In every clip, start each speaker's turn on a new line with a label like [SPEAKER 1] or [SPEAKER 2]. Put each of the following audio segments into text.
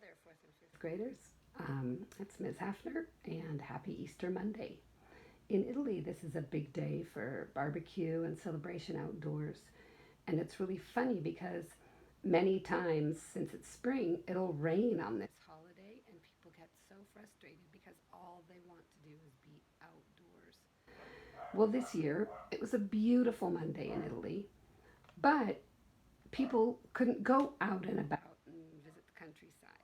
[SPEAKER 1] there, fourth and fifth graders. It's Ms. Hafner, and happy Easter Monday. In Italy, this is a big day for barbecue and celebration outdoors. And it's really funny because many times since it's spring, it'll rain on this holiday, and people get so frustrated because all they want to do is be outdoors. Well, this year, it was a beautiful Monday in Italy, but people couldn't go out and about and visit the countryside.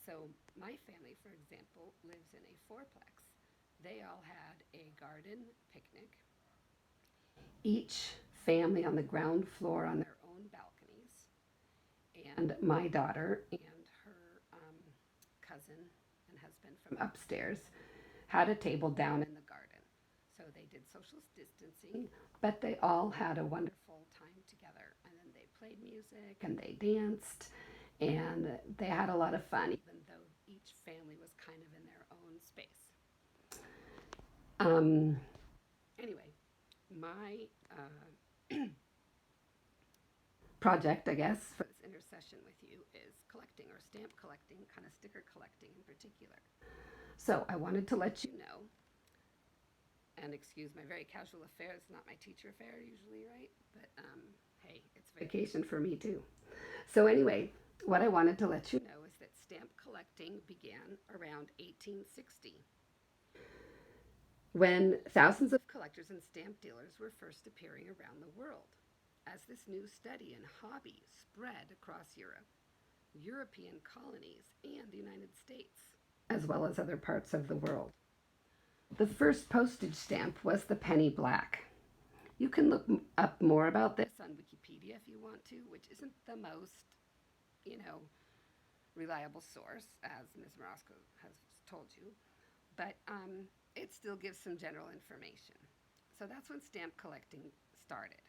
[SPEAKER 1] So my family, for example, lives in a fourplex. They all had a garden picnic, each family on the ground floor on their own balconies. And my daughter and her cousin and husband from upstairs had a table down in the garden. So they did social distancing, but they all had a wonderful time together. And then they played music and they danced and they had a lot of fun, even though each family was kind of in their own space. Um, anyway, my project, I guess, for this intercession with you is collecting, or stamp collecting, kind of sticker collecting in particular. So I wanted to let you know, and excuse my very casual affair, it's not my teacher affair usually, right? But hey, it's vacation for me too. So anyway, what I wanted to let you know is that stamp collecting began around 1860, when thousands of collectors and stamp dealers were first appearing around the world. As this new study and hobby spread across Europe, European colonies, and the United States, as well as other parts of the world. The first postage stamp was the penny black. You can look up more about this on Wikipedia if you want to, which isn't the most, you know, reliable source, as Ms. Morosco has told you, but it still gives some general information. So that's when stamp collecting started.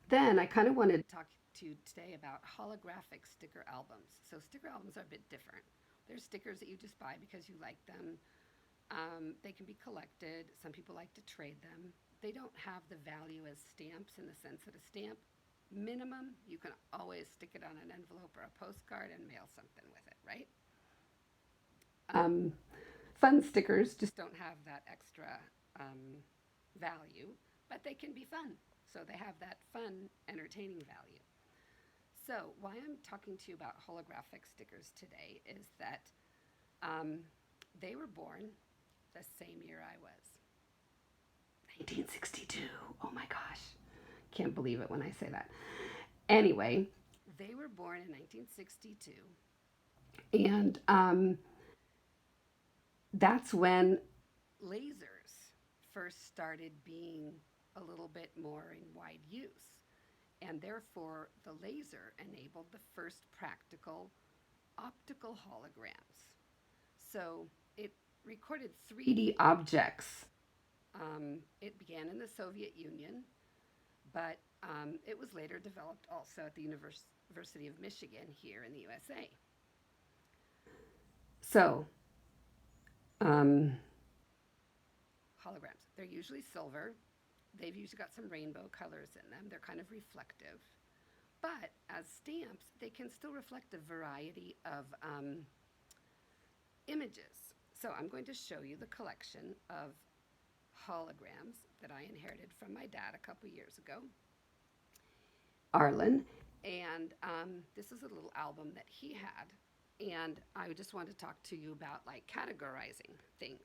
[SPEAKER 1] Then I kind of wanted to talk to you today about holographic sticker albums. So sticker albums are a bit different. They're stickers that you just buy because you like them. They can be collected. Some people like to trade them. They don't have the value as stamps in the sense that a stamp, minimum, you can always stick it on an envelope or a postcard and mail something with it, right? Um, Fun stickers just don't have that extra value, but they can be fun. So they have that fun, entertaining value. So, why I'm talking to you about holographic stickers today is that um, they were born the same year I was, 1962. Oh my gosh. Can't believe it when I say that. Anyway, they were born in 1962. And that's when lasers first started being a little bit more in wide use. And therefore, the laser enabled the first practical optical holograms. So it recorded 3D objects. It began in the Soviet Union, but it was later developed also at the University of Michigan here in the USA. So, um, holograms, they're usually silver. They've usually got some rainbow colors in them. They're kind of reflective. But as stamps, they can still reflect a variety of images. So I'm going to show you the collection of holograms that I inherited from my dad a couple years ago, Arlen. And this is a little album that he had. And I just want to talk to you about like categorizing things.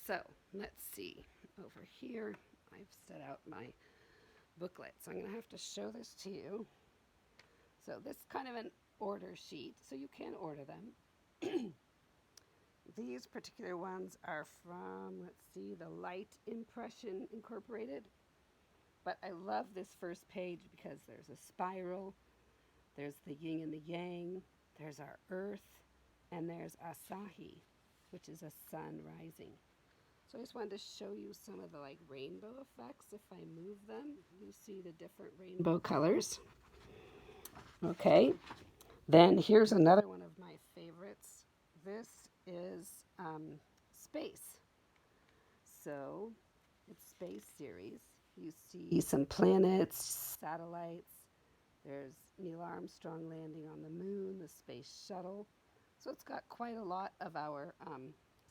[SPEAKER 1] So let's see. Over here, I've set out my booklet. So I'm going to have to show this to you. So this is kind of an order sheet, so you can order them. These particular ones are from, let's see, the Light Impression Incorporated. But I love this first page because there's a spiral, there's the yin and the yang, there's our earth, and there's Asahi, which is a sun rising. So I just wanted to show you some of the like rainbow effects. If I move them, you see the different rainbow colors. Okay, then here's another one of my favorites. This is space. So it's space series. You see some planets, satellites. There's Neil Armstrong landing on the moon, the space shuttle. So it's got quite a lot of our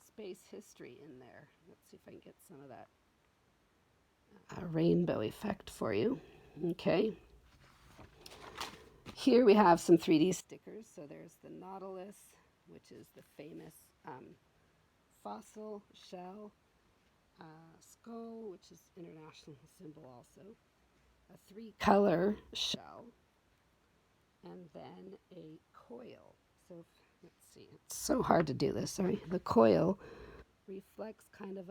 [SPEAKER 1] space history in there. Let's see if I can get some of that rainbow effect for you. Okay. Here we have some 3D stickers. So there's the Nautilus, which is the famous fossil shell, skull, which is international symbol also, a three-color shell, and then a coil. So let's see, it's so hard to do this. Sorry, the coil reflects kind of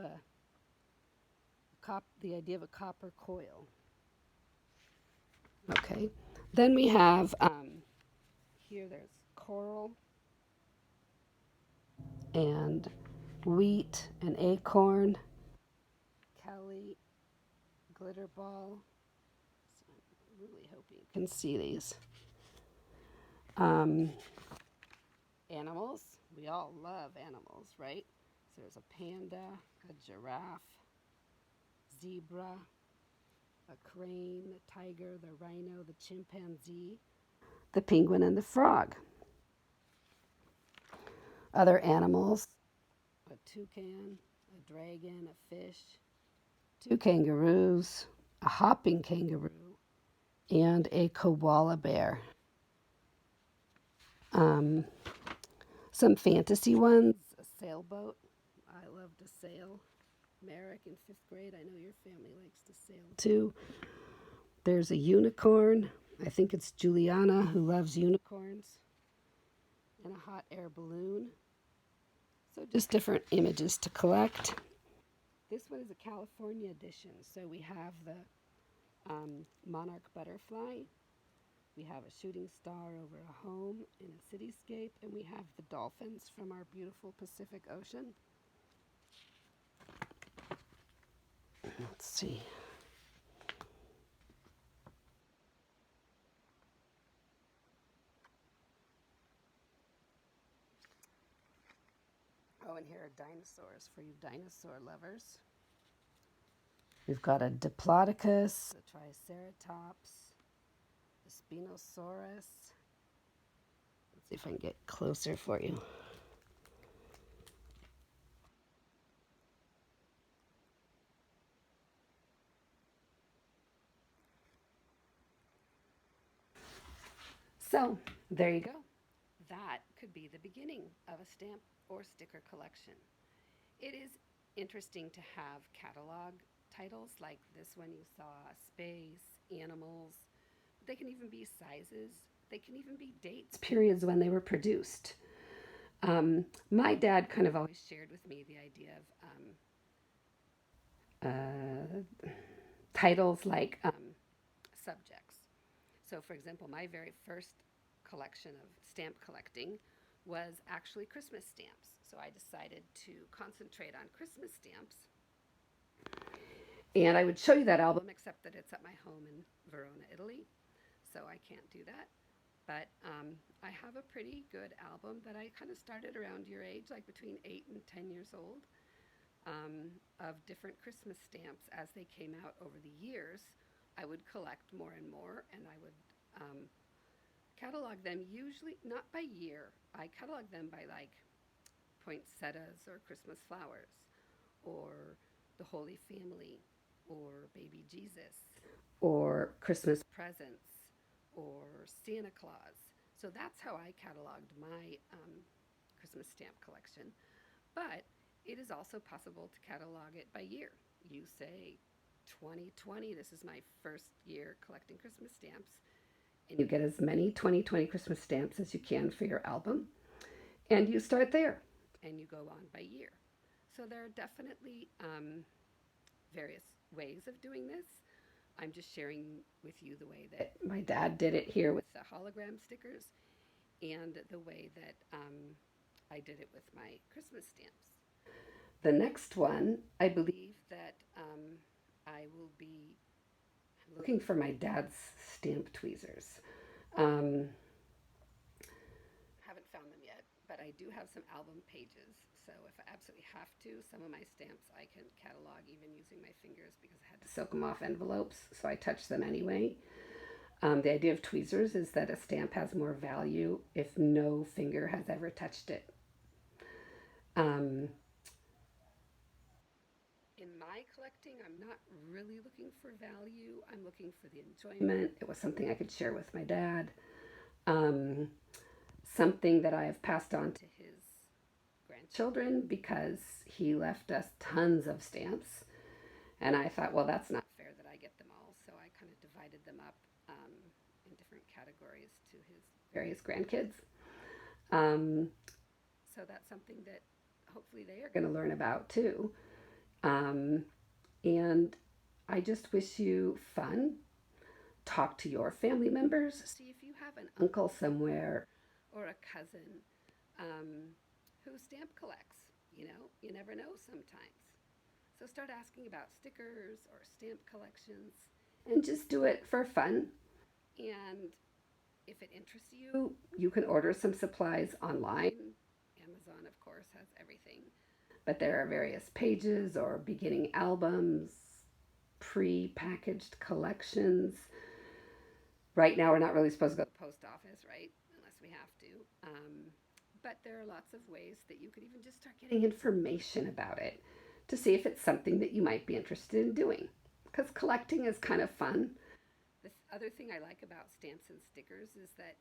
[SPEAKER 1] the idea of a copper coil. Okay, then we have here. There's coral and wheat and acorn, Kelly, glitter ball. So I'm really hoping you can see these. Animals. We all love animals, right? So there's a panda, a giraffe, zebra, a crane, the tiger, the rhino, the chimpanzee, the penguin, and the frog. Other animals, a toucan, a dragon, a fish, two kangaroos, a hopping kangaroo, and a koala bear. Um, some fantasy ones, a sailboat. I love to sail. Merrick in 5th grade. I know your family likes to sail too. There's a unicorn. I think it's Juliana who loves unicorns. And a hot air balloon. So just different images to collect. This one is a California edition. So we have the monarch butterfly. We have a shooting star over a home in a cityscape. And we have the dolphins from our beautiful Pacific Ocean. Let's see. Oh, and here are dinosaurs for you dinosaur lovers. We've got a Diplodocus, a Triceratops, a Spinosaurus. Let's see if I can get closer for you. So, there you go. That could be the beginning of a stamp or sticker collection. It is interesting to have catalog titles like this one you saw, space, animals. They can even be sizes. They can even be dates, periods when they were produced. My dad kind of always shared with me the idea of titles like subjects. So, for example, my very first collection of stamp collecting was actually Christmas stamps. So I decided to concentrate on Christmas stamps. And I would show you that album, except that it's at my home in Verona, Italy. So I can't do that. But I have a pretty good album that I kind of started around your age, like between 8 and 10 years old, of different Christmas stamps as they came out over the years. I would collect more and more, and I would catalog them, usually not by year. I catalog them by like poinsettias or Christmas flowers or the Holy Family or baby Jesus or Christmas presents or Santa Claus. So that's how I cataloged my Christmas stamp collection. But it is also possible to catalog it by year. You say 2020, this is my first year collecting Christmas stamps, and you get as many 2020 Christmas stamps as you can for your album, and you start there, and you go on by year. So there are definitely various ways of doing this. I'm just sharing with you the way that my dad did it here with the hologram stickers and the way that I did it with my Christmas stamps. The next one, I believe that I will be looking for my dad's stamp tweezers. Um, haven't found them yet, but I do have some album pages. So if I absolutely have to, some of my stamps I can catalog even using my fingers because I had to soak them off envelopes, so I touch them anyway. The idea of tweezers is that a stamp has more value if no finger has ever touched it. Um, in my collecting, I'm not really looking for value. I'm looking for the enjoyment. It was something I could share with my dad. Um, Something that I have passed on to his grandchildren because he left us tons of stamps. And I thought, well, that's not fair that I get them all. So I kind of divided them up in different categories to his various grandkids. Um, so that's something that hopefully they are going to learn about too. Um, and I just wish you fun. Talk to your family members. See if you have an uncle somewhere or a cousin who stamp collects. You never know sometimes. So start asking about stickers or stamp collections and just do it for fun. And if it interests you, you can order some supplies online. Amazon, of course, has everything. But there are various pages or beginning albums, pre-packaged collections. Right now, we're not really supposed to go to the post office, right? Unless we have to. But there are lots of ways that you could even just start getting information about it to see if it's something that you might be interested in doing. Because collecting is kind of fun. The other thing I like about stamps and stickers is that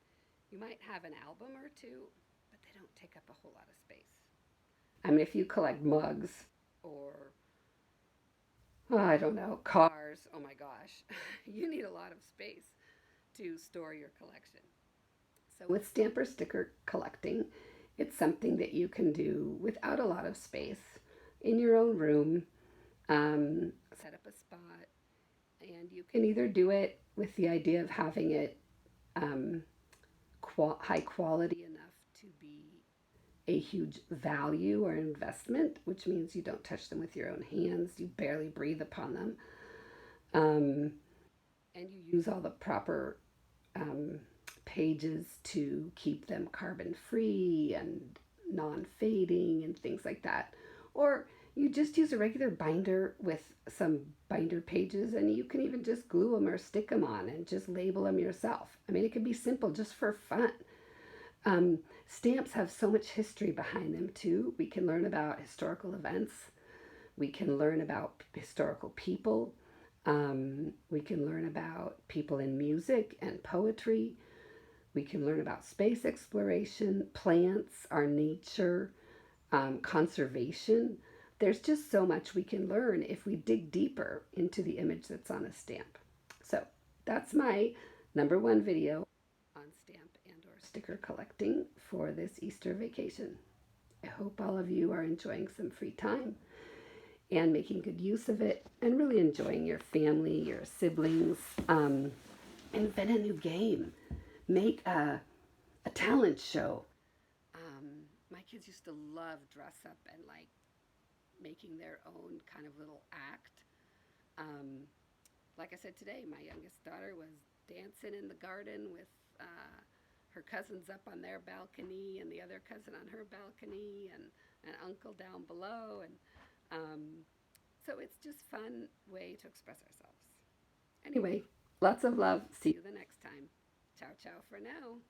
[SPEAKER 1] you might have an album or two, but they don't take up a whole lot of space. I mean, if you collect mugs or, oh, I don't know, cars, oh my gosh, you need a lot of space to store your collection. So, with stamp or sticker collecting, it's something that you can do without a lot of space in your own room. Set up a spot, and you can either do it with the idea of having it um, high quality enough to be a huge value or investment, which means you don't touch them with your own hands, you barely breathe upon them, um, and you use all the proper um, pages to keep them carbon free and non fading and things like that. Or you just use a regular binder with some binder pages and you can even just glue them or stick them on and just label them yourself. I mean, it can be simple just for fun. Stamps have so much history behind them too. We can learn about historical events, we can learn about historical people, we can learn about people in music and poetry. We can learn about space exploration, plants, our nature, conservation. There's just so much we can learn if we dig deeper into the image that's on a stamp. So that's my number one video on stamp and or sticker collecting for this Easter vacation. I hope all of you are enjoying some free time and making good use of it and really enjoying your family, your siblings. Invent a new game. Make a talent show. My kids used to love dress up and like making their own kind of little act. Um, like I said today, my youngest daughter was dancing in the garden with her cousins up on their balcony and the other cousin on her balcony and an uncle down below. And um, so it's just a fun way to express ourselves. Anyway, lots of love. See you the next time. Ciao, ciao for now.